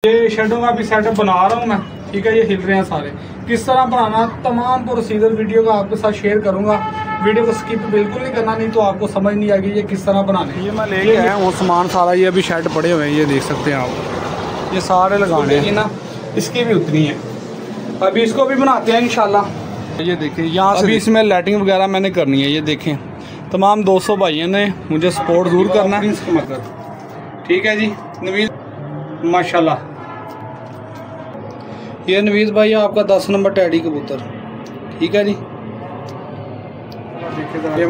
ये शेडों का भी सेटअप बना रहा हूँ मैं, ठीक है। ये हिल रहे हैं सारे। किस तरह बनाना तमाम प्रोसीजर वीडियो का आपके साथ शेयर करूंगा। वीडियो को स्किप बिल्कुल नहीं करना, नहीं तो आपको समझ नहीं आएगी ये किस तरह बनाने। ये मैं लेके आया हूँ सामान सारा, ये अभी शेड पड़े हुए हैं, ये देख सकते हैं आप। ये सारे लगाने हैं ना, इसकी भी उतनी है। अभी इसको भी बनाते हैं इंशाल्लाह। ये देखिए यहाँ से, अभी इसमें लाइटिंग वगैरह मैंने करनी है। ये देखें तमाम 200 भाइयों ने मुझे सपोर्ट ज़रूर करना है, ठीक है जी। नवीद माशाल्लाह, ये नवीद भाई आपका 10 नंबर टैडी कबूतर, ठीक है जी। ये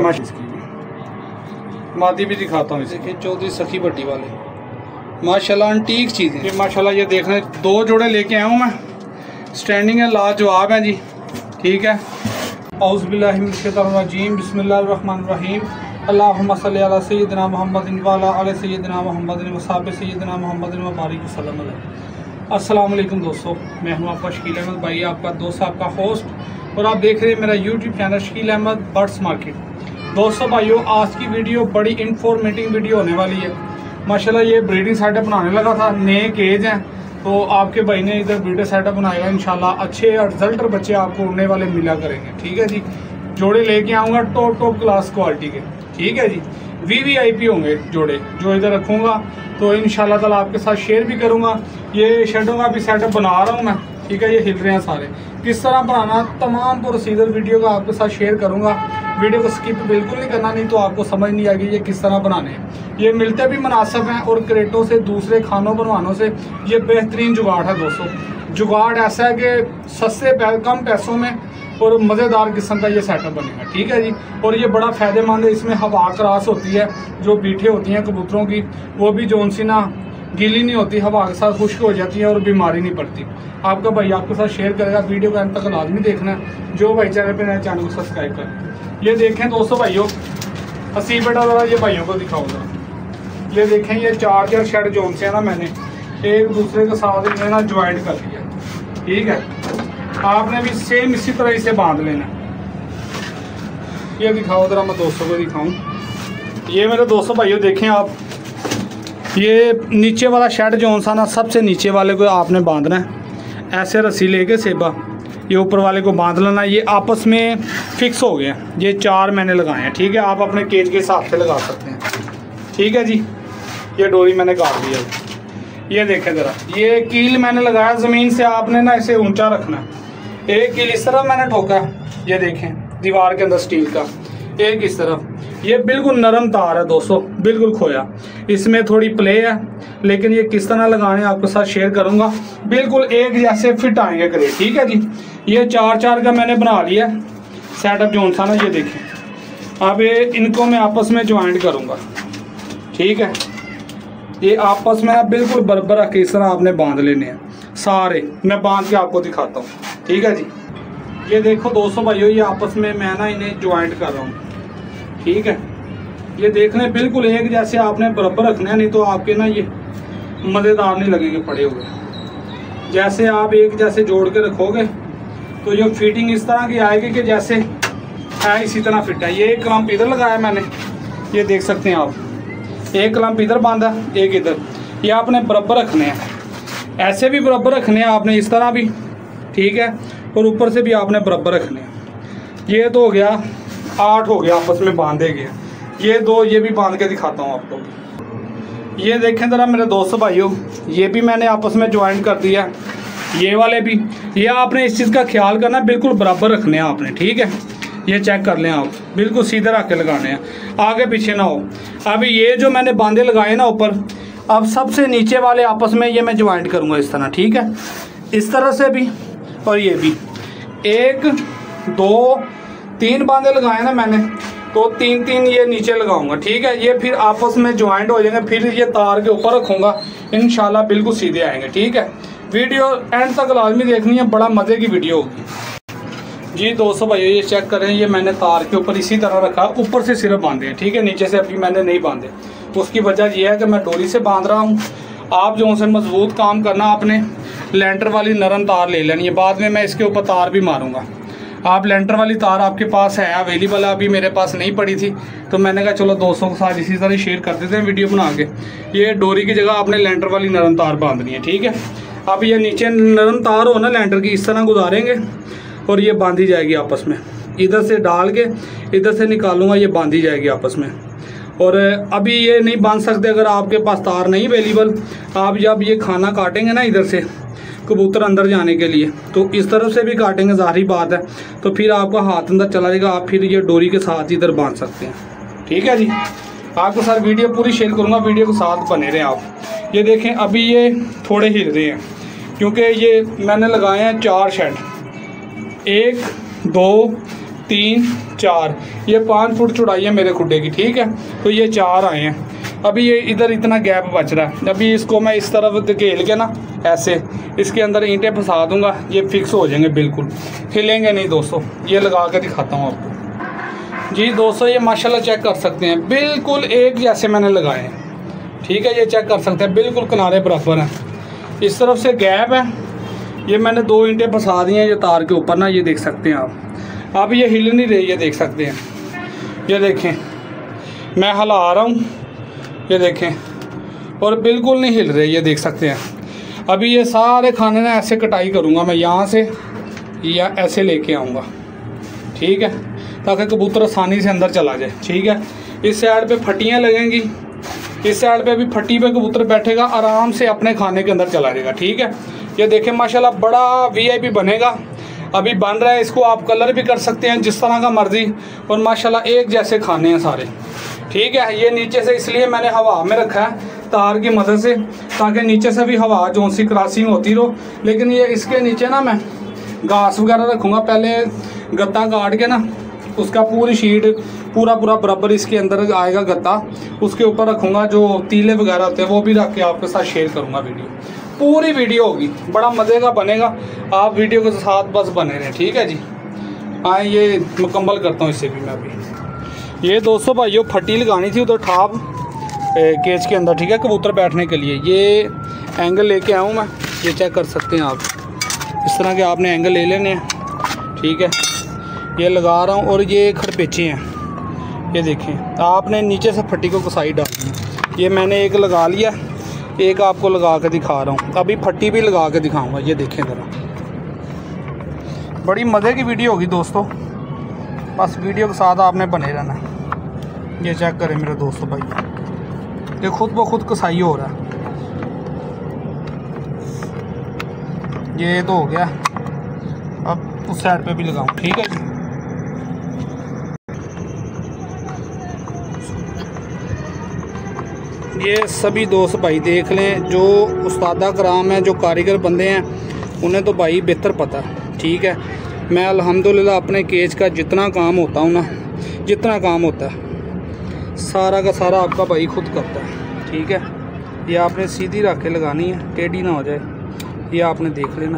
मादी भी दिखाता हूँ, देखिए चौधरी सखी भट्टी वाले माशाल्लाह एंटीक चीज़ है ये माशाल्लाह। ये देखने 2 जोड़े लेके आया हूँ मैं, स्टैंडिंग है, लाजवाब है जी, ठीक है। औज़ु बिल्लाहि मिनश शैतानिर रजीम, बिस्मिल्लाहिर रहमानिर रहीम। अल्लाहुम्मा सल्लि अला सय्यिदिना मुहम्मदिन व अला आलि सय्यिदिना मुहम्मदिन व सहबि सय्यिदिना मुहम्मदिन व बारिक वसल्लम अलैहि। अस्सलाम वालेकुम दोस्तों, मैं हूं आपका शकील अहमद भाई, आपका दोस्त, आपका होस्ट, और आप देख रहे हैं मेरा YouTube channel Shakeel Ahmed birds market. दोस्तों भाइयों, आज की वीडियो बड़ी इंफॉर्मेटिव वीडियो होने वाली है माशाल्लाह। ये ब्रीडिंग सेटअप बनाने लगा था, नए केज हैं, तो आपके भाई ने इधर ब्रीडर सेटअप बनाएगा इंशाल्लाह। अच्छे रिजल्ट बच्चे आपको उड़ने वाले मिला करेंगे, ठीक है जी। जोड़े लेके आऊँगा टॉप क्लास क्वालिटी के, ठीक है जी। VVIP होंगे जोड़े जो इधर रखूँगा, तो इंशाल्लाह ताला आपके साथ शेयर भी करूँगा। ये शेडों का भी सेटअप बना रहा हूँ मैं, ठीक है। ये हिल रहे हैं सारे। किस तरह बनाना तमाम प्रोसीजर वीडियो का आपके साथ शेयर करूँगा। वीडियो को स्किप बिल्कुल नहीं करना, नहीं तो आपको समझ नहीं आएगी ये किस तरह बनाने हैं। ये मिलते भी मुनासिब हैं और क्रेटों से, दूसरे खानों बनवानों से ये बेहतरीन जुगाड़ है दोस्तों। जुगाड़ ऐसा है कि सस्ते कम पैसों में और मज़ेदार किस्म का ये सेटअप बनेगा, ठीक है जी। और ये बड़ा फ़ायदेमंद है, इसमें हवा क्रॉस होती है, जो बीठे होती हैं कबूतरों की, वो भी जो सी ना गीली नहीं होती, हवा के साथ खुश्क हो जाती है और बीमारी नहीं पड़ती। आपका भाई आपके साथ शेयर करेगा, वीडियो का अंत तक लाजमी देखना है। जो भाई चैनल पे नए चैनल को सब्सक्राइब करें। ये देखें दोस्तों भाइयों, हसी बेटा ज़रा ये भाइयों को दिखाऊंगा। ये देखें ये 4 शेड जोन से है ना, मैंने एक दूसरे के साथ इन्हें ना ज्वाइंट कर लिया, ठीक है। आपने भी सेम इसी तरह इसे बांध लेना। ये दिखाओ ज़रा, मैं दोस्तों को दिखाऊं। ये मेरे दोस्तों भाइयों देखें आप, ये नीचे वाला शेड जोन सा ना, सबसे नीचे वाले को आपने बांधना है। ऐसे रस्सी लेके सेबा ये ऊपर वाले को बांध लेना। ये आपस में फिक्स हो गया। ये 4 मैंने लगाए हैं, ठीक है। आप अपने केज के हिसाब से लगा सकते हैं, ठीक है जी। ये डोरी मैंने काट दिया। ये देखें ज़रा, ये कील मैंने लगाया ज़मीन से, आपने ना इसे ऊंचा रखना है। एक कील इस तरफ मैंने ठोका, ये देखें दीवार के अंदर स्टील का, एक इस तरफ। ये बिल्कुल नरम तार है दोस्तों, बिल्कुल खोया। इसमें थोड़ी प्ले है, लेकिन ये किस तरह लगाने आपके साथ शेयर करूंगा। बिल्कुल एक जैसे फिट आएंगे करे, ठीक है जी। ये 4 का मैंने बना लिया सेटअप जोन सा ना, ये देखें। अब ये इनको मैं आपस में ज्वाइंट करूँगा, ठीक है। ये आपस में बिल्कुल बराबर रख के इस तरह आपने बांध लेने हैं सारे। मैं बांध के आपको दिखाता हूँ, ठीक है जी। ये देखो दोस्तों भाइयों, ये आपस में मैं ना इन्हें ज्वाइंट कर रहा हूँ, ठीक है। ये देखने बिल्कुल एक जैसे आपने बराबर रखना है, नहीं तो आपके ना ये मज़ेदार नहीं लगेंगे पड़े हुए। जैसे आप एक जैसे जोड़ के रखोगे तो ये फिटिंग इस तरह की आएगी कि जैसे है इसी तरह फिट है। ये एक क्लम्प इधर लगाया मैंने, ये देख सकते हैं आप। एक क्लम्प इधर बांधा, एक इधर। ये आपने बराबर रखने हैं, ऐसे भी बराबर रखने हैं आपने, इस तरह भी, ठीक है। और ऊपर से भी आपने बराबर रखने हैं। ये तो हो गया 8 हो गया आपस में बांधे गए। ये 2 ये भी बांध के दिखाता हूँ आपको। ये देखें ज़रा मेरे दोस्तों भाइयों, ये भी मैंने आपस में ज्वाइन कर दिया। ये वाले भी, ये आपने इस चीज़ का ख्याल करना, बिल्कुल बराबर रखने हैं आपने, ठीक है। ये चेक कर लें आप, बिल्कुल सीधे रख के लगाने हैं, आगे पीछे ना हो। अभी ये जो मैंने बांधे लगाए ना ऊपर, अब सबसे नीचे वाले आपस में ये मैं ज्वाइंट करूँगा इस तरह, ठीक है। इस तरह से भी और ये भी 1 2 3 बांधे लगाए ना मैंने, तो 3 ये नीचे लगाऊंगा, ठीक है। ये फिर आपस में ज्वाइंट हो जाएंगे, फिर ये तार के ऊपर रखूँगा, इंशाल्लाह बिल्कुल सीधे आएंगे, ठीक है। वीडियो एंड तक लाजमी देखनी है, बड़ा मज़े की वीडियो होगी जी। दोस्तों भाइयों ये चेक करें, ये मैंने तार के ऊपर इसी तरह रखा, ऊपर से सिर्फ बांधे हैं, ठीक है। नीचे से अभी मैंने नहीं बांधे। उसकी वजह यह है कि मैं डोरी से बांध रहा हूँ। आप जो से मजबूत काम करना, आपने लेंटर वाली नरम तार ले लेनी है। बाद में मैं इसके ऊपर तार भी मारूंगा। आप लेंटर वाली तार आपके पास है अवेलेबल है, अभी मेरे पास नहीं पड़ी थी तो मैंने कहा चलो दोस्तों के साथ इसी तरह शेयर कर देते हैं वीडियो बना के। ये डोरी की जगह आपने लेंटर वाली नरम तार बांधनी है, ठीक है। अब ये नीचे नरम तार हो ना लेंटर की, इस तरह गुजारेंगे और ये बांधी जाएगी आपस में। इधर से डाल के इधर से निकालूंगा, ये बांधी जाएगी आपस में। और अभी ये नहीं बांध सकते अगर आपके पास तार नहीं अवेलेबल। आप जब ये खाना काटेंगे ना इधर से कबूतर अंदर जाने के लिए, तो इस तरफ से भी काटेंगे, ज़ाहिर बात है, तो फिर आपका हाथ अंदर चला जाएगा, आप फिर ये डोरी के साथ इधर बांध सकते हैं, ठीक है जी। आपके साथ वीडियो पूरी शेयर करूँगा, वीडियो के साथ बने रहें आप। ये देखें अभी ये थोड़े हिल रहे हैं क्योंकि ये मैंने लगाए हैं 4 शेड, 1 2 3 4, ये 5 फुट चौड़ाई है मेरे खुड्डे की, ठीक है। तो ये 4 आए हैं, अभी ये इधर इतना गैप बच रहा है। अभी इसको मैं इस तरफ धकेल के ना ऐसे इसके अंदर ईंटें फंसा दूंगा, ये फिक्स हो जाएंगे, बिल्कुल हिलेंगे नहीं दोस्तों। ये लगा के दिखाता हूँ आपको। जी दोस्तों ये माशाल्लाह चेक कर सकते हैं, बिल्कुल एक जैसे मैंने लगाए हैं, ठीक है। ये चेक कर सकते हैं, बिल्कुल किनारे बराबर हैं। इस तरफ से गैप है, ये मैंने 2 ईंटें फंसा दी हैं ये तार के ऊपर ना, ये देख सकते हैं आप। अब ये हिल नहीं रही है, देख सकते हैं, ये देखें मैं हिला रहा हूँ, ये देखें, और बिल्कुल नहीं हिल रही, ये देख सकते हैं। अभी ये सारे खाने ना ऐसे कटाई करूँगा मैं, यहाँ से या ऐसे लेके आऊँगा, ठीक है, ताकि कबूतर आसानी से अंदर चला जाए, ठीक है। इस साइड पे फट्टियाँ लगेंगी, इस साइड पे भी फट्टी पे कबूतर बैठेगा, आराम से अपने खाने के अंदर चला जाएगा, ठीक है। ये देखें माशाल्लाह बड़ा VIP बनेगा, अभी बन रहा है। इसको आप कलर भी कर सकते हैं जिस तरह का मर्जी, और माशाल्लाह एक जैसे खाने हैं सारे, ठीक है। ये नीचे से इसलिए मैंने हवा में रखा है तार की मदद से, ताकि नीचे से भी हवा जो सी क्रॉसिंग होती रहो। लेकिन ये इसके नीचे ना मैं घास वगैरह रखूँगा, पहले गत्ता काट के ना उसका पूरी शीट पूरा बराबर इसके अंदर आएगा गत्ता, उसके ऊपर रखूँगा, जो तीले वगैरह होते हैं वो भी रख के आपके साथ शेयर करूँगा। वीडियो पूरी वीडियो होगी, बड़ा मज़े का बनेगा, आप वीडियो के साथ बस बने रहें, ठीक है जी। आए ये मुकम्मल करता हूँ इससे भी मैं अभी। ये दोस्तों भाइयों फट्टी लगानी थी उधर ठाप केज के अंदर, ठीक है, कबूतर बैठने के लिए। ये एंगल लेके आऊँ मैं, ये चेक कर सकते हैं आप, इस तरह के आपने एंगल ले लेने हैं, ठीक है। ये लगा रहा हूँ और ये खड़पेचे हैं, ये देखें, आपने नीचे से फट्टी को कसाई डालनी है। ये मैंने एक लगा लिया, एक आपको लगा के दिखा रहा हूँ, अभी फट्टी भी लगा के दिखाऊँगा। ये देखें ज़रा, बड़ी मज़े की वीडियो होगी दोस्तों, बस वीडियो के साथ आपने बने रहना। ये चेक करें मेरे दोस्तों भाई, ये खुद ब खुद कसाई हो रहा है। ये तो हो गया, अब उस साइड पे भी लगाऊं, ठीक है जी। ये सभी दोस्त भाई देख लें, जो उस्तादा कराम हैं, जो कारीगर बंदे हैं, उन्हें तो भाई बेहतर पता, ठीक है। मैं अल्हम्दुलिल्लाह अपने केज का जितना काम होता हूँ ना, जितना काम होता है सारा का सारा आपका भाई खुद करता है, ठीक है। ये आपने सीधी रख के लगानी है, टेढ़ी ना हो जाए, ये आपने देख लेना।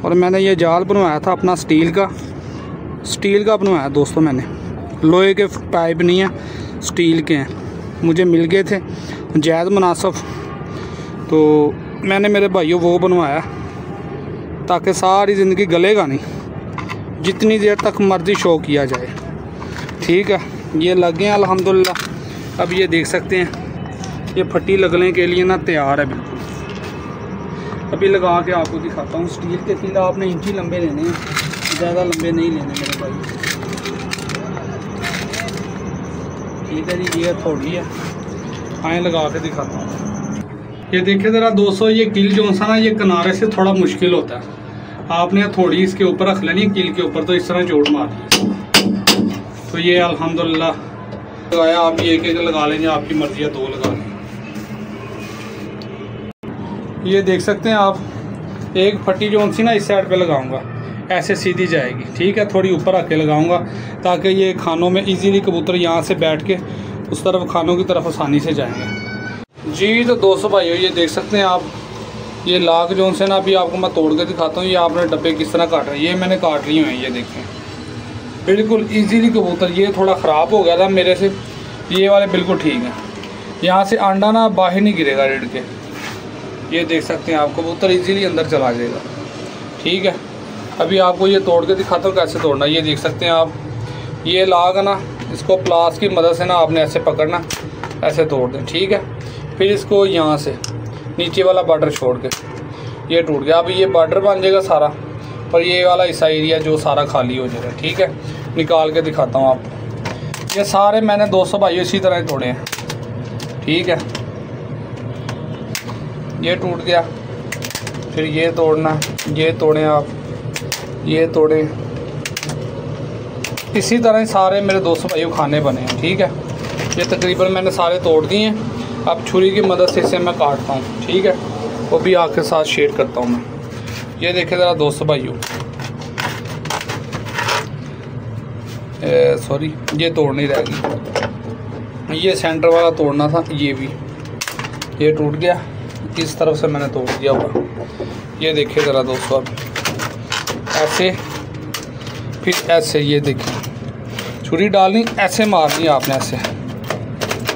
और मैंने ये जाल बनवाया था अपना स्टील का बनवाया दोस्तों मैंने, लोहे के पाइप नहीं है, स्टील के हैं, मुझे मिल गए थे जायज़ मुनासिब, तो मैंने मेरे भाइयों वो बनवाया ताकि सारी ज़िंदगी गलेगा नहीं, जितनी देर तक मर्ज़ी शो किया जाए, ठीक है। ये लग गए अल्हम्दुलिल्लाह। अब ये देख सकते हैं, ये फट्टी लगने के लिए ना तैयार है बिल्कुल। अभी लगा के आपको दिखाता हूँ। स्टील के कील आपने इंची लंबे लेने हैं, ज़्यादा लंबे नहीं लेने मेरे भाई, ठीक है जी। ये थोड़ी है, आए लगा के दिखाता हूँ। ये देखिए ज़रा दोस्तों, ये कील जो सा ना ये किनारे से थोड़ा मुश्किल होता है, आपने थोड़ी इसके ऊपर रख लेनी है कील के ऊपर, तो इस तरह जोड़ मार ली, तो ये अल्हम्दुलिल्लाह लगाया। आप ये एक लगा लेंगे, आपकी मर्जी है 2 लगा लें। ये देख सकते हैं आप, एक फट्टी जो सी ना इस साइड पे लगाऊंगा, ऐसे सीधी जाएगी, ठीक है। थोड़ी ऊपर रख के लगाऊंगा ताकि ये खानों में इजीली कबूतर यहाँ से बैठ के उस तरफ खानों की तरफ आसानी से जाएंगे जी। तो दोस्तों भाइयों ये देख सकते हैं आप, ये लाख जो से ना अभी आपको मैं तोड़ के दिखाता हूँ। ये आपने डब्बे किस तरह काट रहे हैं, ये मैंने काट लिए हैं, ये देखें बिल्कुल ईजीली कबूतर। ये थोड़ा ख़राब हो गया था मेरे से, ये वाले बिल्कुल ठीक है। यहाँ से अंडा ना बाहर नहीं गिरेगा रेड के, ये देख सकते हैं आप, कबूतर इजीली अंदर चला जाएगा। ठीक है, अभी आपको ये तोड़ के दिखाता हूँ कैसे तोड़ना। ये देख सकते हैं आप, ये लाग है ना, इसको प्लास की मदद से ना आपने ऐसे पकड़ना, ऐसे तोड़ दें। ठीक है, फिर इसको यहाँ से नीचे वाला बॉर्डर छोड़ के ये टूट गया। अब ये बॉर्डर बन जाएगा सारा, और ये वाला हिस्सा एरिया जो सारा खाली हो जाएगा। ठीक है, निकाल के दिखाता हूँ आपको। ये सारे मैंने 200 भाइयों इसी तरह तोड़े हैं। ठीक है, ये टूट गया, फिर ये तोड़ना, ये तोड़ें आप, ये तोड़ें, इसी तरह सारे मेरे 200 भाइयों खाने बने हैं। ठीक है, ये तकरीबन मैंने सारे तोड़ दिए हैं। अब छुरी की मदद से इसे मैं काटता हूँ। ठीक है, वो भी आपके साथ शेयर करता हूँ मैं। ये देखें ज़रा 200 भाइयों, सॉरी ये तोड़नी रह गई, ये सेंटर वाला तोड़ना था, ये भी ये टूट गया, इस तरफ से मैंने तोड़ दिया हुआ। ये देखिए ज़रा दोस्तों, अब ऐसे फिर ऐसे, ये देखिए छुरी डालनी, ऐसे मारनी आपने, ऐसे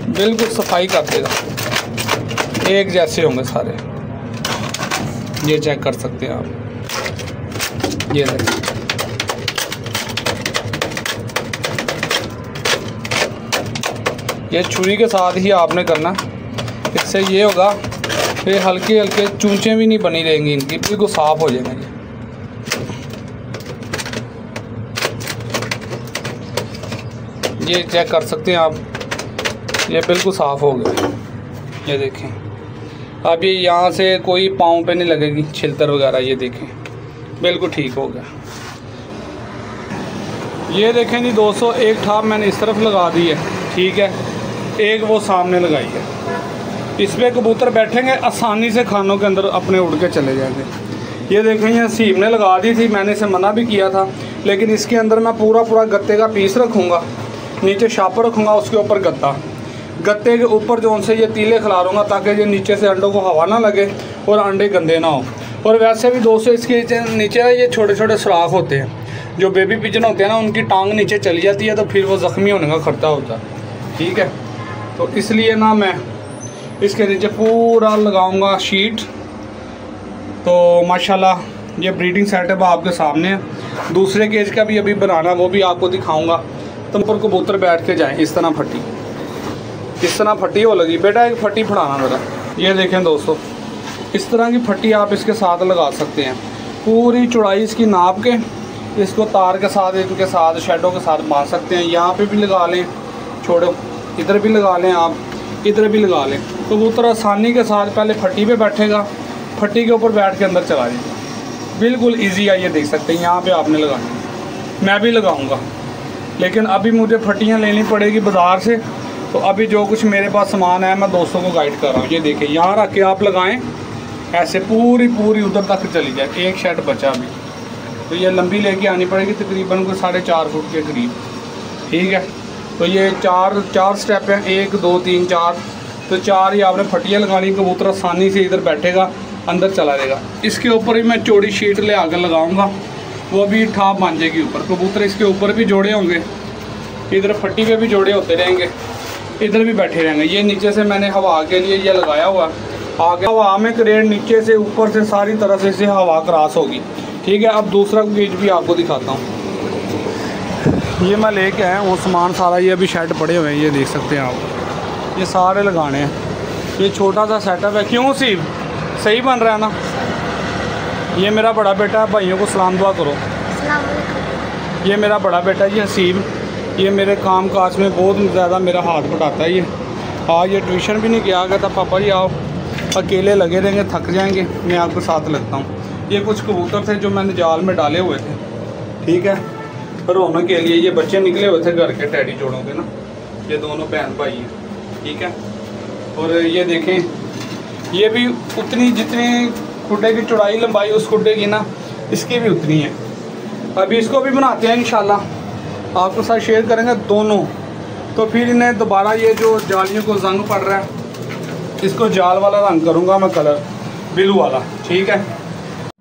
बिल्कुल सफाई कर देगा, एक जैसे होंगे सारे। ये चेक कर सकते हैं आप, ये देखिए ये छुरी के साथ ही आपने करना, इससे ये होगा फिर हल्के हल्के चूंचे भी नहीं बनी रहेंगी इनकी, बिल्कुल साफ़ हो जाएंगे। ये चेक कर सकते हैं आप, ये बिल्कुल साफ़ हो गया। ये देखें, अब ये यहाँ से कोई पाँव पे नहीं लगेगी छिलतर वगैरह, ये देखें बिल्कुल ठीक हो गया। ये देखें जी दोस्तों, एक ठाप मैंने इस तरफ लगा दी है। ठीक है, एक वो सामने लगाई है, इस पर कबूतर बैठेंगे आसानी से खानों के अंदर अपने उड़ के चले जाएंगे। ये देखें, ये सीम ने लगा दी थी, मैंने इसे मना भी किया था, लेकिन इसके अंदर मैं पूरा गत्ते का पीस रखूँगा, नीचे शापर रखूँगा, उसके ऊपर गत्ते के ऊपर जो उनसे ये तीले खिलारूँगा, ताकि ये नीचे से अंडों को हवा ना लगे और अंडे गंदे ना हो। और वैसे भी दोस्तों इसके नीचे ना ये छोटे छोटे सुराख होते हैं, जो बेबी पिजन होते हैं ना, उनकी टांग नीचे चली जाती है, तो फिर वो ज़ख्मी होने का खतरा होता है। ठीक है, तो इसलिए ना मैं इसके नीचे पूरा लगाऊंगा शीट। तो माशाल्लाह ये ब्रीडिंग सेटअप आपके सामने है। दूसरे केज का भी अभी बनाना, वो भी आपको दिखाऊंगा। तुम पर कबूतर बैठ के जाएं, इस तरह फटी, इस तरह फटी हो लगी। बेटा एक फटी फड़ाना मेरा। ये देखें दोस्तों, इस तरह की फटी आप इसके साथ लगा सकते हैं। पूरी चौड़ाई इसकी नाप के इसको तार के साथ, इनके साथ शेडो के साथ बांध सकते हैं। यहाँ पे भी लगा लें, छोड़ो इधर भी लगा लें, आप इधर भी लगा लें। कबूतर आसानी के साथ पहले फट्टी पे बैठेगा, फट्टी के ऊपर बैठ के अंदर चला जाएगा, बिल्कुल इजी है। ये देख सकते हैं, यहाँ पे आपने लगानी, मैं भी लगाऊंगा, लेकिन अभी मुझे फट्टियाँ लेनी पड़ेगी बाज़ार से। तो अभी जो कुछ मेरे पास सामान है मैं दोस्तों को गाइड कर रहा हूँ। ये देखिए, यहाँ रख के आप लगाएँ, ऐसे पूरी उधर तक चली जाए। एक शेड बचा अभी, तो ये लंबी लेके आनी पड़ेगी, तकरीबन कोई 4.5 फुट के करीब। ठीक है, तो ये चार स्टेप हैं, 1 2 3 4। तो 4 ही आपने फटियाँ लगानी, कबूतर आसानी से इधर बैठेगा, अंदर चला जाएगा। इसके ऊपर भी मैं चौड़ी शीट ले आकर लगाऊंगा, वो भी ठाप बन जाएगी ऊपर। कबूतर इसके ऊपर भी जोड़े होंगे, इधर फट्टी पे भी जोड़े होते रहेंगे, इधर भी बैठे रहेंगे। ये नीचे से मैंने हवा के लिए ये लगाया हुआ, आगे हवा में करेट नीचे से ऊपर से सारी तरह से इसे हवा क्रॉस होगी। ठीक है, अब दूसरा केज भी आपको दिखाता हूँ। ये मैं लेके आया हूँ सामान सारा, ये अभी शेड पड़े हुए हैं, ये देख सकते हैं आप, ये सारे लगाने हैं। ये छोटा सा सेटअप है। क्यों सी सही बन रहा है ना? ये मेरा बड़ा बेटा है, भाइयों को सलाम दुआ करो। ये मेरा बड़ा बेटा जी हसीब, ये मेरे काम काज में बहुत ज़्यादा मेरा हाथ बटाता है। ये आज ये ट्यूशन भी नहीं गया, कहता पापा जी आओ, अकेले लगे रहेंगे थक जाएंगे, मैं आपके साथ लगता हूँ। ये कुछ कबूतर थे जो मैंने जाल में डाले हुए थे। ठीक है, रोने के लिए ये बच्चे निकले हुए थे घर के टैडी जोड़ों के ना, ये दोनों बहन भाई हैं। ठीक है, और ये देखें, ये भी उतनी जितनी खुड्डे की चौड़ाई लंबाई उस खुड्डे की ना, इसकी भी उतनी है। अभी इसको भी बनाते हैं इंशाल्लाह, आपके साथ शेयर करेंगे दोनों। तो फिर इन्हें दोबारा ये जो जालियों को जंग पड़ रहा है, इसको जाल वाला रंग करूँगा मैं, कलर ब्लू वाला। ठीक है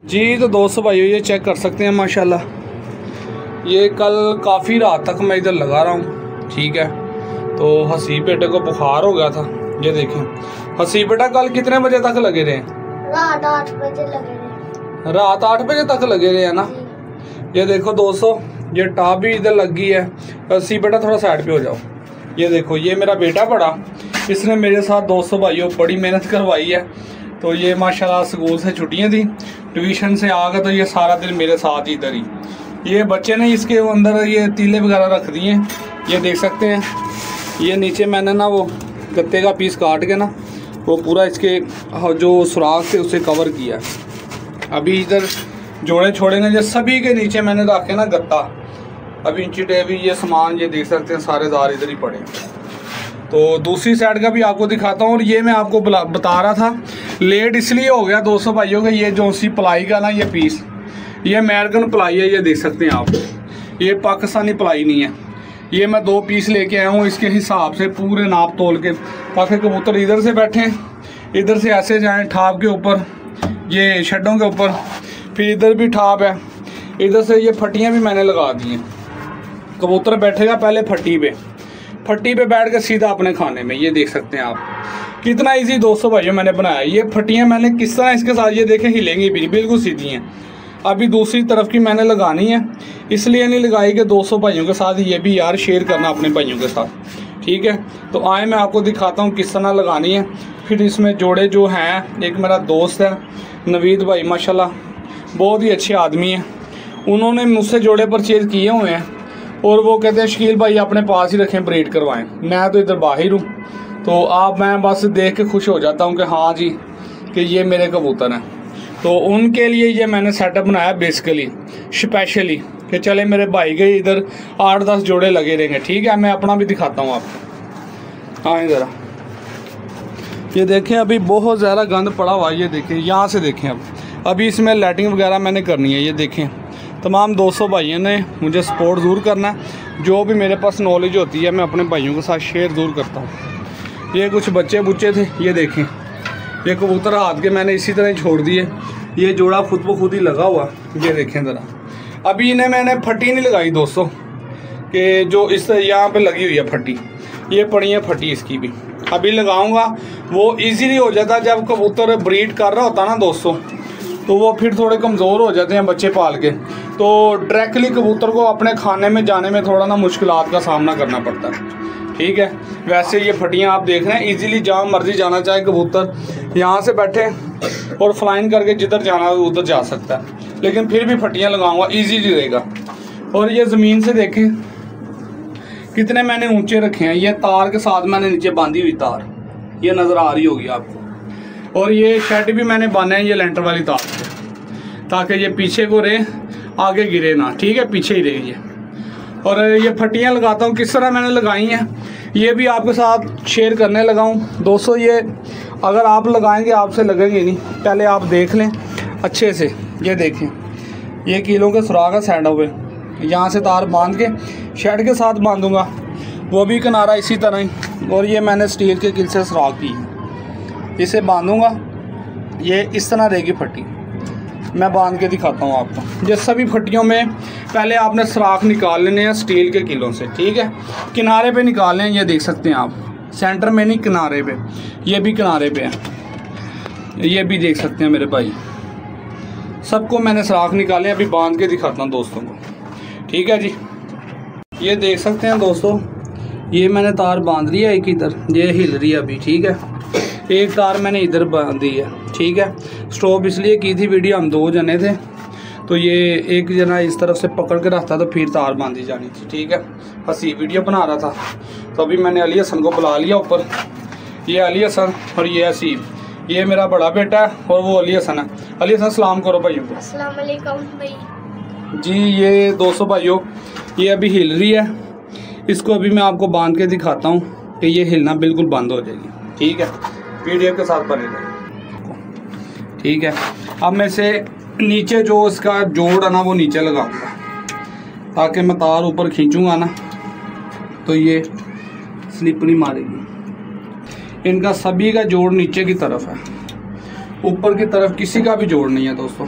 जी, तो दोस्तों भाइयों ये चेक कर सकते हैं माशाल्लाह, ये कल काफ़ी रात तक मैं इधर लगा रहा हूँ। ठीक है, तो हसीब बेटे को बुखार हो गया था। ये देखें, हसीब बेटा कल कितने बजे तक लगे रहे? रात 8 बजे लगे रहे। रात 8 बजे तक लगे रहे हैं ना। ये देखो दोस्तों, ये टॉप भी इधर लग गई है। सी बेटा थोड़ा साइड पे हो जाओ। ये देखो, ये मेरा बेटा पढ़ा, इसने मेरे साथ दोस्तों भाइयों बड़ी मेहनत करवाई है। तो ये माशाल्लाह स्कूल से छुट्टियां थी, ट्यूशन से आ गए, तो ये सारा दिन मेरे साथ ही इधर ही। ये बच्चे ने इसके अंदर ये तीले वगैरह रख दिए, ये देख सकते हैं। ये नीचे मैंने ना वो गत्ते का पीस काट के ना वो पूरा इसके जो सुराख थे उसे कवर किया। अभी इधर जोड़े छोड़ेंगे, जो सभी के नीचे मैंने रखे ना गत्ता। अभी इंची टेबी ये सामान ये देख सकते हैं सारे दार इधर ही पड़े। तो दूसरी साइड का भी आपको दिखाता हूँ। और ये मैं आपको बता रहा था, लेट इसलिए हो गया दोस्तों भाइयों के, ये जो सी प्लाई का ना ये पीस, ये अमेरिकन प्लाई है, ये देख सकते हैं आप, ये पाकिस्तानी प्लाई नहीं है। ये मैं 2 पीस लेके आया हूँ इसके हिसाब से, पूरे नाप तोल के, ताकि कबूतर इधर से बैठें, इधर से ऐसे जाएं ठाप के ऊपर, ये शेडों के ऊपर, फिर इधर भी ठाप है, इधर से ये फट्टियाँ भी मैंने लगा दी हैं। कबूतर बैठेगा पहले फट्टी पे बैठ के सीधा अपने खाने में। ये देख सकते हैं आप, कितना इजी दोस्तों भाइयों मैंने बनाया। ये फट्टियाँ मैंने किस तरह इसके साथ, ये देखें हिलेंगी भी, बिल्कुल सीधी हैं। अभी दूसरी तरफ की मैंने लगानी है, इसलिए नहीं लगाई कि दोस्तों भाइयों के साथ ये भी यार शेयर करना अपने भाइयों के साथ, ठीक है। तो आए मैं आपको दिखाता हूँ किस तरह लगानी है। फिर इसमें जोड़े जो हैं, एक मेरा दोस्त है नवीद भाई, माशाल्लाह बहुत ही अच्छे आदमी हैं, उन्होंने मुझसे जोड़े परचेज़ किए हुए हैं। और वो कहते हैं शकील भाई अपने पास ही रखें, ब्रीड करवाएं। मैं तो इधर बाहर हूँ, तो मैं बस देख के खुश हो जाता हूँ कि हाँ जी कि ये मेरे कबूतर हैं। तो उनके लिए ये मैंने सेटअप बनाया बेसिकली स्पेशली, कि चले मेरे भाई के इधर 8-10 जोड़े लगे रहेंगे, ठीक है। मैं अपना भी दिखाता हूँ आपको। हाँ ज़रा ये देखें, अभी बहुत ज़्यादा गंद पड़ा हुआ है। ये देखें, यहाँ से देखें, अभी इसमें लाइटिंग वगैरह मैंने करनी है। ये देखें, तमाम 200 भाइयों ने मुझे सपोर्ट ज़रूर करना है। जो भी मेरे पास नॉलेज होती है मैं अपने भाइयों के साथ शेयर ज़रूर करता हूँ। ये कुछ बच्चे बुच्चे थे, ये देखें, ये कबूतर हाथ के मैंने इसी तरह ही छोड़ दिए। ये जोड़ा खुद ब खुद ही लगा हुआ, ये देखें ज़रा। अभी इन्हें मैंने फट्टी नहीं लगाई दोस्तों, कि जो इस यहाँ पे लगी हुई है फट्टी, ये पड़ी है फट्टी इसकी भी। अभी लगाऊंगा, वो इजीली हो जाता है। जब कबूतर ब्रीड कर रहा होता ना दोस्तों, तो वो फिर थोड़े कमज़ोर हो जाते हैं बच्चे पाल के, तो डायरेक्टली कबूतर को अपने खाने में जाने में थोड़ा ना मुश्किलात का सामना करना पड़ता है, ठीक है। वैसे ये फटियाँ आप देख रहे हैं, इजीली जहाँ मर्जी जाना चाहे कबूतर, यहाँ से बैठे और फ्लाइन करके जिधर जाना हो उधर जा सकता है। लेकिन फिर भी फटियाँ लगाऊंगा, ईजीली रहेगा। और ये ज़मीन से देखें कितने मैंने ऊंचे रखे हैं। ये तार के साथ मैंने नीचे बांधी हुई तार, ये नज़र आ रही होगी आपको। और ये शेड भी मैंने बांधे हैं ये लेंटर वाली तार से, ताकि ये पीछे को रहे, आगे गिरे ना, ठीक है, पीछे ही रहे ये। और ये फटियाँ लगाता हूँ, किस तरह मैंने लगाई हैं ये भी आपके साथ शेयर करने लगा हूँ दोस्तों। ये अगर आप लगाएंगे आपसे लगेंगे नहीं, पहले आप देख लें अच्छे से। ये देखें, ये कीलों के सुराख है सैंड हुए, यहाँ से तार बांध के शेड के साथ बांधूंगा, वो भी किनारा इसी तरह ही। और ये मैंने स्टील के किल से सुराख की है, इसे बांधूंगा, ये इस तरह रहेगी फट्टी। मैं बांध के दिखाता हूँ आपको। ये सभी फट्टियों में पहले आपने सुराख निकाल लेने हैं स्टील के किलों से, ठीक है। किनारे पे निकालने हैं, ये देख सकते हैं आप, सेंटर में नहीं, किनारे पे। ये भी किनारे पे है, ये भी देख सकते हैं मेरे भाई। सबको मैंने सुराख निकाले, अभी बांध के दिखाता हूँ दोस्तों को, ठीक है जी। ये देख सकते हैं दोस्तों, ये मैंने तार बांध ली है एक इधर, ये हिल रही है अभी, ठीक है। एक तार मैंने इधर बांधी है, ठीक है। स्टॉप इसलिए की थी, वीडियो हम 2 जने थे, तो ये एक जना इस तरफ से पकड़ के रखता तो फिर तार बांधी जानी थी, ठीक है। हसी वीडियो बना रहा था, तो अभी मैंने अली हसन को बुला लिया ऊपर। ये अली हसन और ये हसीब, ये मेरा बड़ा बेटा है और वो अली हसन है। अली हसन सलाम करो भाइयों को। अस्सलाम वालेकुम भाई जी। ये 200 भाइयों, ये अभी हिल रही है, इसको अभी मैं आपको बांध के दिखाता हूँ कि ये हिलना बिल्कुल बंद हो जाएगी, ठीक है। वीडियो के साथ बने रहें, ठीक है। अब मैं से नीचे जो इसका जोड़ है ना वो नीचे लगाऊंगा, ताकि मैं तार ऊपर खींचूंगा ना तो ये स्लिप नहीं मारेगी। इनका सभी का जोड़ नीचे की तरफ है, ऊपर की तरफ किसी का भी जोड़ नहीं है दोस्तों।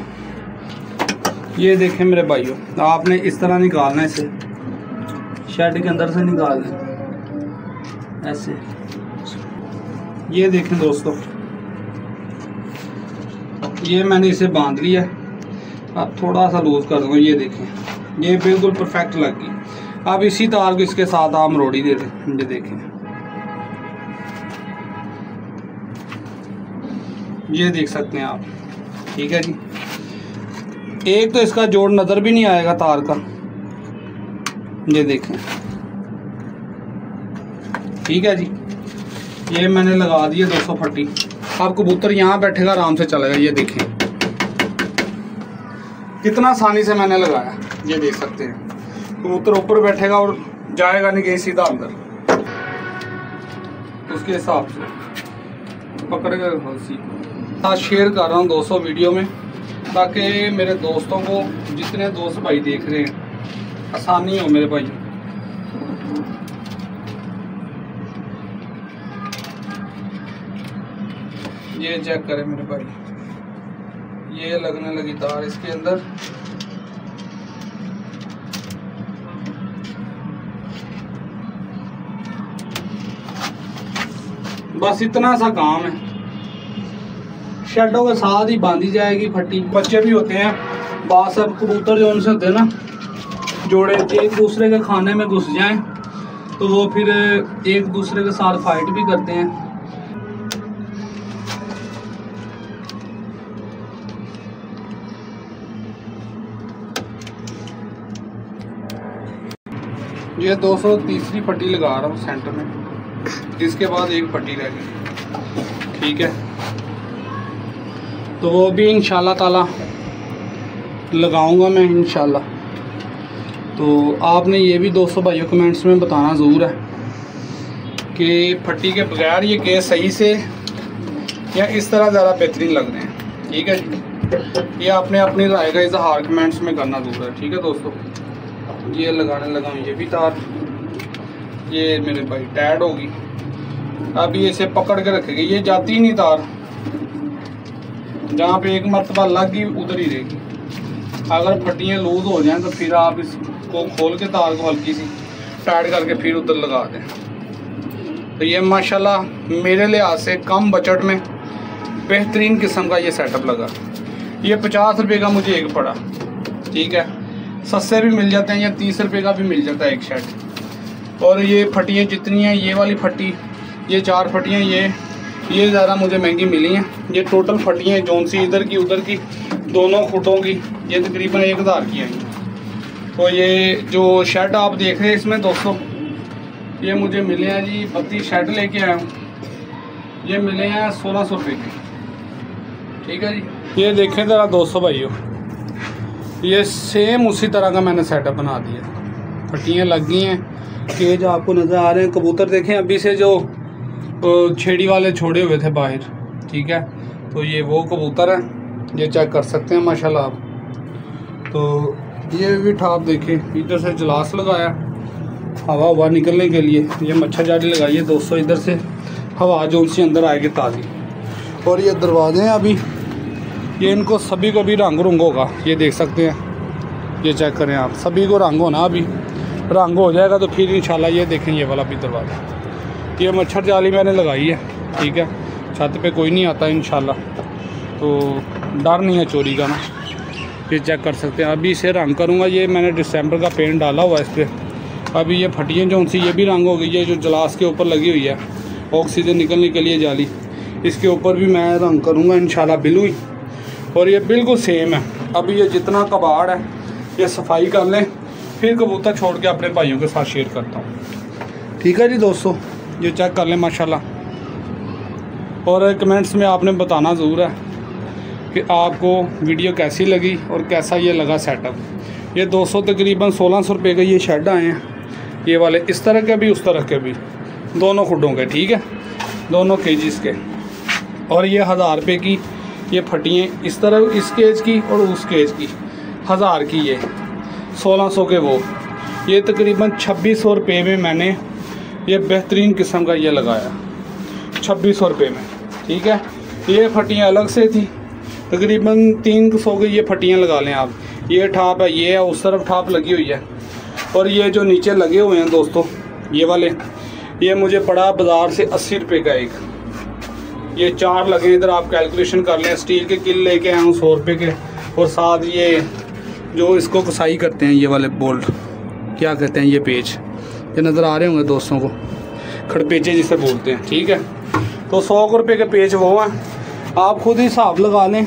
ये देखें मेरे भाइयों, आपने इस तरह निकालना है, इसे शेड के अंदर से निकालना ऐसे। ये देखें दोस्तों, ये मैंने इसे बांध लिया, अब थोड़ा सा लूज कर दूँगा। ये देखें ये बिल्कुल परफेक्ट लग गई। अब इसी तार को इसके साथ आप मरोड़ी दे दें। ये देखें, ये देख सकते हैं आप, ठीक है जी। एक तो इसका जोड़ नज़र भी नहीं आएगा तार का, ये देखें, ठीक है जी। ये मैंने लगा दिया 200 फट्टी। अब कबूतर यहाँ बैठेगा, आराम से चलेगा। ये देखें कितना आसानी से मैंने लगाया, ये देख सकते हैं। कबूतर ऊपर बैठेगा और जाएगा नहीं कहीं, सीधा अंदर उसके हिसाब से पकड़ कर शेयर कर रहा हूँ 200 वीडियो में, ताकि मेरे दोस्तों को, जितने दोस्त भाई देख रहे हैं, आसानी हो मेरे भाई। ये चेक करें मेरे भाई, ये लगने लगी तार इसके अंदर। बस इतना सा काम है, शेडों के साथ ही बांधी जाएगी फट्टी। बच्चे भी होते हैं, बात सब कबूतर जो उनसे होते हैं ना जोड़े, एक दूसरे के खाने में घुस जाएं तो वो फिर एक दूसरे के साथ फाइट भी करते हैं। ये 230वीं पट्टी लगा रहा हूँ सेंटर में, इसके बाद एक पट्टी रह गई, ठीक है। तो वो भी इंशाल्लाह ताला लगाऊंगा मैं इंशाल्लाह। तो आपने ये भी 200 भाइयों कमेंट्स में बताना ज़रूर है कि पट्टी के बगैर ये केस सही से या इस तरह ज़्यादा बेहतरीन लग रहे हैं, ठीक है जी। ये आपने अपनी राय का इजहार कमेंट्स में करना ज़रूर है, ठीक है दोस्तों। ये लगाने लगा हूँ, ये भी तार, ये मेरे भाई टाइट होगी। अब ये इसे पकड़ के रखेगी, ये जाती ही नहीं तार, जहाँ पे एक मरतबा लग गई उधर ही रहेगी। अगर फट्टियाँ लूज हो जाएं तो फिर आप इसको खोल के तार को हल्की सी टाइट करके फिर उधर लगा दें। तो ये माशाल्लाह मेरे लिहाज से कम बजट में बेहतरीन किस्म का ये सेटअप लगा। ये 50 रुपये का मुझे एक पड़ा, ठीक है। सस्ते भी मिल जाते हैं, या 30 रुपये का भी मिल जाता है एक शेड। और ये फट्टियाँ जितनी हैं, ये वाली फट्टी, ये 4 फट्टियाँ, ये ज़्यादा मुझे महंगी मिली हैं। ये टोटल फट्टियाँ जौन सी इधर की उधर की दोनों खुटों की, ये तकरीबन 1000 की आई। तो ये जो शेड आप देख रहे हैं इसमें 200, ये मुझे मिले हैं जी। 32 शेड लेके आया हूँ, ये मिले हैं 1600 रुपये के, ठीक है जी। ये देखें ज़रा 200 भाइयों, ये सेम उसी तरह का मैंने सेटअप बना दिया। फट्टियाँ लग गई हैं, केज आपको नज़र आ रहे हैं। कबूतर देखें अभी से जो छेड़ी वाले छोड़े हुए थे बाहर, ठीक है। तो ये वो कबूतर है, ये चेक कर सकते हैं माशाल्लाह आप। तो ये भी ठाप देखें, इधर से जलास लगाया हवा निकलने के लिए, ये मच्छर जाली लगाई है 200, इधर से हवा जो उनसे अंदर आएगी ताज़ी। और ये दरवाजे हैं अभी, ये इनको सभी को भी रंग होगा, ये देख सकते हैं। ये चेक करें आप, सभी को रंग होना, अभी रंग हो जाएगा तो फिर इंशाल्लाह। ये देखें ये वाला भी दरवाज़ा, ये मच्छर जाली मैंने लगाई है, ठीक है। छत पे कोई नहीं आता इंशाल्लाह, तो डर नहीं है चोरी का ना। ये चेक कर सकते हैं, अभी इसे रंग करूँगा। ये मैंने दिसंबर का पेंट डाला हुआ है इस पर। अभी ये फटियाँ जो सी, ये भी रंग हो गई है। जो गिलास के ऊपर लगी हुई है ऑक्सीजन निकलने के लिए जाली, इसके ऊपर भी मैं रंग करूँगा इंशाल्लाह ब्लू ही। और ये बिल्कुल सेम है। अभी ये जितना कबाड़ है ये सफाई कर लें, फिर कबूतर छोड़ के अपने भाइयों के साथ शेयर करता हूँ, ठीक है जी दोस्तों। ये चेक कर लें माशाल्लाह। और कमेंट्स में आपने बताना ज़रूर है कि आपको वीडियो कैसी लगी और कैसा ये लगा सेटअप। ये 200 तकरीबन 1600 रुपये के ये शेड आए हैं, ये वाले इस तरह के भी उस तरह के भी, दोनों खुडों के, ठीक है, दोनों केजीज़ के। और ये 1000 रुपये की ये फटियाँ, इस तरह इस केज की और उस केज की 1000 की, ये 1600 के वो। ये तकरीबन 2600 रुपये में मैंने ये बेहतरीन किस्म का ये लगाया, 2600 रुपये में, ठीक है। ये फटियाँ अलग से थी, तकरीबन 300 की ये फटियाँ लगा लें आप। ये ठाप है, ये है, उस तरफ ठाप लगी हुई है। और ये जो नीचे लगे हुए हैं दोस्तों, ये वाले, ये मुझे पड़ा बाज़ार से 80 रुपये का एक, ये 4 लगे, इधर आप कैलकुलेशन कर लें। स्टील के किल लेके आया हूँ 100 रुपये के, और साथ ये जो इसको कसाई करते हैं, ये वाले बोल्ट क्या कहते हैं, ये पेज ये नज़र आ रहे होंगे दोस्तों को, खड़पेचे जिसे बोलते हैं, ठीक है। तो 100 रुपये के पेज वो हैं, आप खुद ही हिसाब लगा लें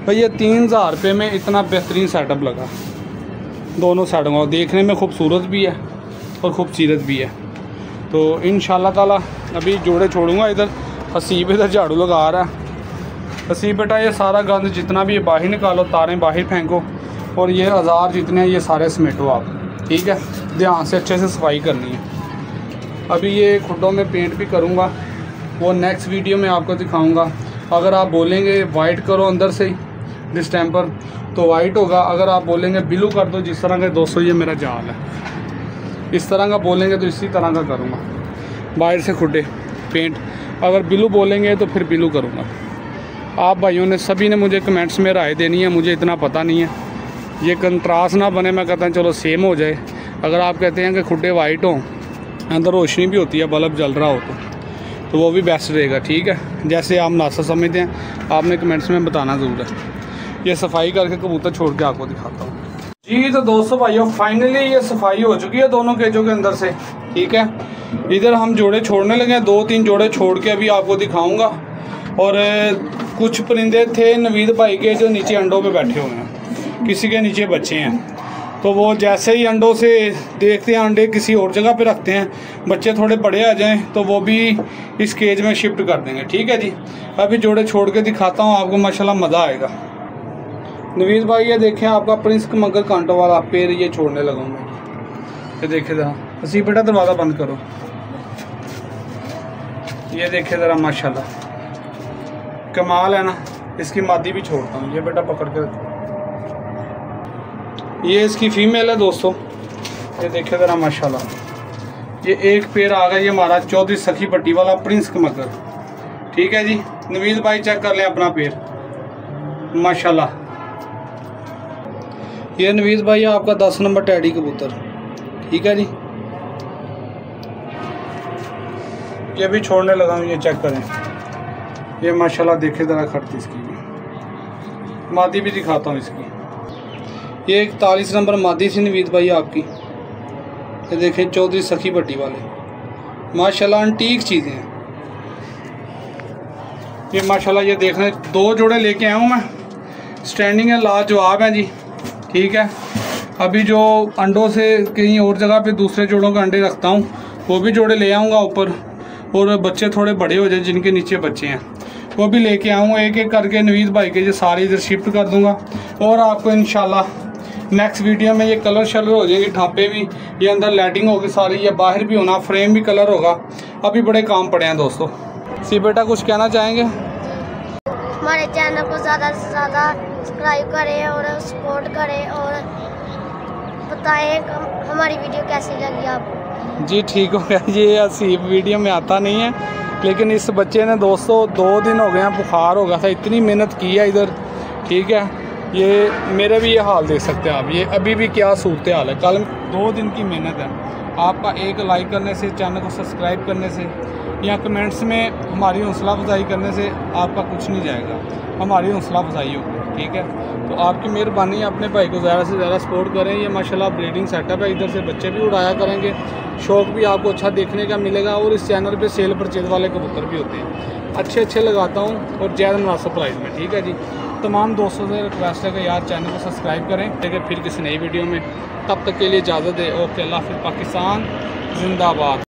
भाई। ये 3000 रुपये में इतना बेहतरीन सेटअप लगा दोनों साइडों का, देखने में खूबसूरत भी है और खूबसूरत भी है। तो इंशाल्लाह ताला अभी जोड़े छोड़ूंगा। इधर हसीब इधर झाड़ू लगा रहा है। हसीब बेटा ये सारा गंद जितना भी है बाहर निकालो, तारें बाहर फेंको, और ये औजार जितने हैं ये सारे समेटो आप, ठीक है। ध्यान से अच्छे से सफाई करनी है। अभी ये खुड्डों में पेंट भी करूँगा, वो नेक्स्ट वीडियो में आपको दिखाऊँगा। अगर आप बोलेंगे वाइट करो अंदर से ही डिस्टेम्पर तो वाइट होगा, अगर आप बोलेंगे ब्लू कर दो, जिस तरह के दोस्तों ये मेरा जाल है, इस तरह का बोलेंगे तो इसी तरह का करूँगा। बाहर से खुड्डे पेंट, अगर ब्लू बोलेंगे तो फिर ब्लू करूँगा। आप भाइयों ने सभी ने मुझे कमेंट्स में राय देनी है, मुझे इतना पता नहीं है, ये कंट्रास्ट ना बने। मैं कहता हूँ चलो सेम हो जाए। अगर आप कहते हैं कि खुड्डे वाइट हों, अंदर रोशनी भी होती है, बल्ब जल रहा हो तो वो भी बेस्ट रहेगा, ठीक है। जैसे आप मुनासिब समझते हैं, आपने कमेंट्स में बताना ज़रूर है। ये सफाई करके कबूतर छोड़ के आपको दिखाता हूँ जी। तो दोस्तों भाइयों फाइनली ये सफाई हो चुकी है दोनों केजों के अंदर से, ठीक है। इधर हम जोड़े छोड़ने लगे हैं, 2-3 जोड़े छोड़ के अभी आपको दिखाऊंगा। और कुछ परिंदे थे नवीद भाई के जो नीचे अंडों पे बैठे हुए हैं, किसी के नीचे बच्चे हैं, तो वो जैसे ही अंडों से देखते हैं अंडे किसी और जगह पे रखते हैं, बच्चे थोड़े बड़े आ जाएं तो वो भी इस केज में शिफ्ट कर देंगे, ठीक है जी। अभी जोड़े छोड़ के दिखाता हूँ आपको, माशाल्लाह मज़ा आएगा। नवीद भाई ये देखें आपका प्रिंस मगर कांटों वाला पैर ये छोड़ने लगा मैं, ये देखे ज़रा। हसी बेटा दरवाज़ा बंद करो, ये देखे ज़रा माशाल्लाह कमाल है ना। इसकी मादी भी छोड़ता हूँ, ये बेटा पकड़ के रखो। ये इसकी फीमेल है दोस्तों, ये देखे ज़रा माशाल्लाह। ये एक पैर आ गया, ये हमारा चौधरी सखी पट्टी वाला प्रिंस मगर, ठीक है जी। नवीद भाई चेक कर लें अपना पैर माशाल्लाह। ये नवीद भाई आपका 10 नंबर टैडी कबूतर, ठीक है जी। ये भी छोड़ने लगा हूँ, ये चेक करें, ये माशाल्लाह देखे ज़रा खड़ती इसकी भी, मादी भी दिखाता हूँ इसकी। ये 41 नंबर मादी थी नवीद भाई आपकी, ये देखें चौधरी सखी पट्टी वाले, माशाल्लाह अंटीक चीज़ें हैं ये माशाल्लाह। ये देखने 2 जोड़े लेके आया हूँ मैं, स्टैंडिंग है, लाजवाब हैं जी, ठीक है। अभी जो अंडों से कहीं और जगह पे दूसरे जोड़ों के अंडे रखता हूँ, वो भी जोड़े ले आऊँगा ऊपर, और बच्चे थोड़े बड़े हो जाए जिनके नीचे बच्चे हैं वो भी लेके आऊँगा। एक एक करके नवीद भाई के जो सारे इधर शिफ्ट कर दूँगा, और आपको इंशाल्लाह नेक्स्ट वीडियो में ये कलर शलर हो जाएंगे, ढापे भी, ये अंदर लाइटिंग होगी सारी, ये बाहर भी होना, फ्रेम भी कलर होगा। अभी बड़े काम पड़े हैं दोस्तों। सी बेटा कुछ कहना चाहेंगे? हमारे चैनल को ज़्यादा से ज़्यादा सब्सक्राइब करें और सपोर्ट करें, और बताएं हमारी वीडियो कैसी लगी आपको। जी ठीक हो गया, ये हसीब वीडियो में आता नहीं है, लेकिन इस बच्चे ने दोस्तों 2 दिन हो गए हैं, बुखार हो गया था, इतनी मेहनत की है इधर, ठीक है। ये मेरे भी ये हाल देख सकते हैं आप, ये अभी भी क्या सूरत हाल है। कल 2 दिन की मेहनत है। आपका एक लाइक करने से, चैनल को सब्सक्राइब करने से, या कमेंट्स में हमारी हौसला अफजाई करने से आपका कुछ नहीं जाएगा, हमारी हौसला अफजाई होगी, ठीक है। तो आपकी मेहरबानी है, अपने भाई को ज़्यादा से ज़्यादा सपोर्ट करें। ये माशाल्लाह ब्रीडिंग सेटअप है, इधर से बच्चे भी उड़ाया करेंगे, शौक भी आपको अच्छा देखने का मिलेगा। और इस चैनल पे सेल परचेज वाले कबूतर भी होते हैं, अच्छे लगाता हूँ और ज़्यादा मुनासिब प्राइस में, ठीक है जी। तमाम दोस्तों से रिक्वेस्ट है कि यार चैनल को सब्सक्राइब करें, लेकिन फिर किसी नई वीडियो में, तब तक के लिए इजाज़त है। ओके, अल्लाह हाफ़िज़, पाकिस्तान जिंदाबाद।